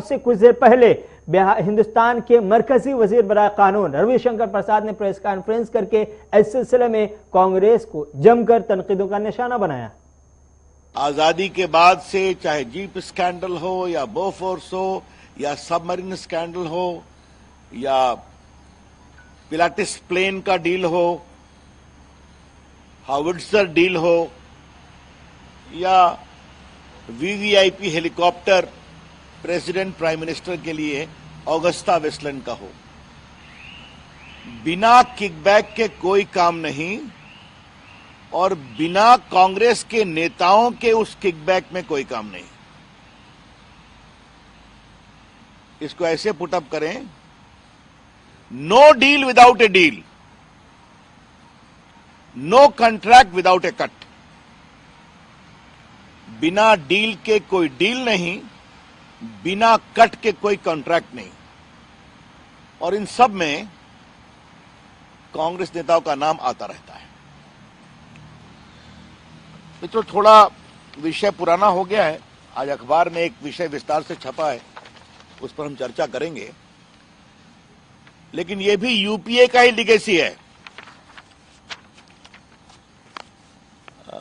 से कुछ देर पहले हिंदुस्तान के मरकजी वजीर बराए कानून रविशंकर प्रसाद ने प्रेस कॉन्फ्रेंस करके इस सिलसिले में कांग्रेस को जमकर तनकीदों का निशाना बनाया। आजादी के बाद से चाहे जीप स्कैंडल हो या बोफोर्स हो या सबमरीन स्कैंडल हो या पिलाटिस प्लेन का डील हो, हाविट्जर डील हो या VVIP helicopter president prime minister के लिए ऑगस्टा वेस्टलैंड का हो, बिना किकबैक के कोई काम नहीं और बिना कांग्रेस के नेताओं के उस किकबैक में कोई काम नहीं। इसको ऐसे पुटअप करें, no deal without a deal, no contract without a cut. बिना डील के कोई डील नहीं, बिना कट के कोई कॉन्ट्रैक्ट नहीं। और इन सब में कांग्रेस नेताओं का नाम आता रहता है। मित्रों, थोड़ा विषय पुराना हो गया है। आज अखबार में एक विषय विस्तार से छपा है, उस पर हम चर्चा करेंगे। लेकिन यह भी यूपीए का ही लिगेसी है।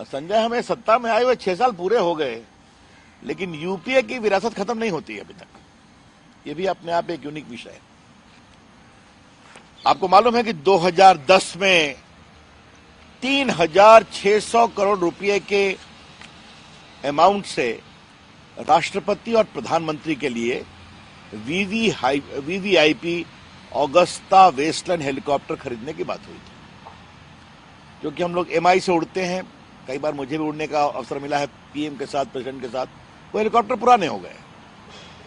संजय, हमें सत्ता में आए हुए 6 साल पूरे हो गए, लेकिन यूपीए की विरासत खत्म नहीं होती है अभी तक। यह भी अपने आप एक यूनिक विषय है। आपको मालूम है कि 2010 में 3,600 करोड़ रुपए के अमाउंट से राष्ट्रपति और प्रधानमंत्री के लिए वीवीआईपी ऑगस्टा वेस्टलैंड हेलीकॉप्टर खरीदने की बात हुई थी। क्योंकि हम लोग एमआई से उड़ते हैं, कई बार मुझे भी उड़ने का अवसर मिला है पीएम के साथ, प्रेसिडेंट के साथ। वो हेलीकॉप्टर पुराने हो गए,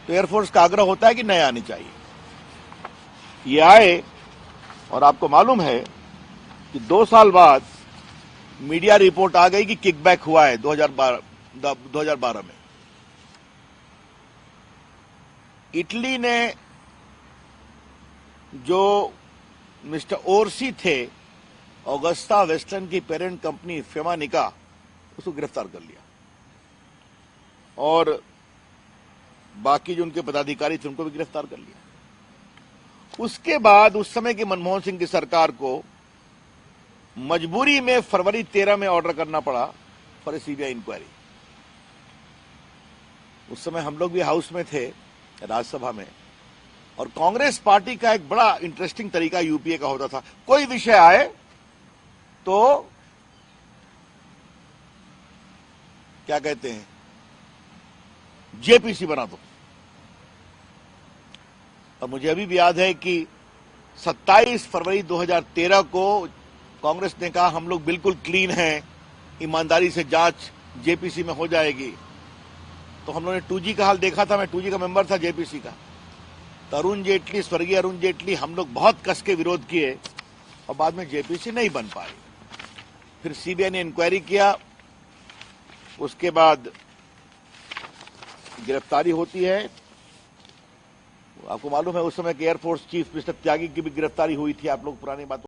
तो एयरफोर्स का आग्रह होता है कि नए आने चाहिए। ये आए और आपको मालूम है कि 2 साल बाद मीडिया रिपोर्ट आ गई कि किकबैक हुआ है 2012 में। इटली ने जो मिस्टर ओरसी थे, ऑगस्टा वेस्टलैंड की पेरेंट कंपनी फेमानिका, उसको गिरफ्तार कर लिया और बाकी जो उनके पदाधिकारी थे उनको भी गिरफ्तार कर लिया। उसके बाद उस समय की मनमोहन सिंह की सरकार को मजबूरी में फरवरी 13 में ऑर्डर करना पड़ा फॉर ए सीबीआई इंक्वायरी। उस समय हम लोग भी हाउस में थे, राज्यसभा में, और कांग्रेस पार्टी का एक बड़ा इंटरेस्टिंग तरीका यूपीए का होता था, कोई विषय आए तो क्या कहते हैं, जेपीसी बना दो। और मुझे अभी भी याद है कि 27 फरवरी 2013 को कांग्रेस ने कहा हम लोग बिल्कुल क्लीन हैं, ईमानदारी से जांच जेपीसी में हो जाएगी। तो हम लोगों ने 2G का हाल देखा था। मैं 2G का मेंबर था जेपीसी का। तो अरुण जेटली, स्वर्गीय अरुण जेटली, हम लोग बहुत कस के विरोध किए और बाद में जेपीसी नहीं बन पाई। फिर सीबीआई ने इंक्वायरी किया, उसके बाद गिरफ्तारी होती है। आपको मालूम है उस समय के एयरफोर्स चीफ मिस्टर त्यागी की भी गिरफ्तारी हुई थी। आप लोग पुरानी बात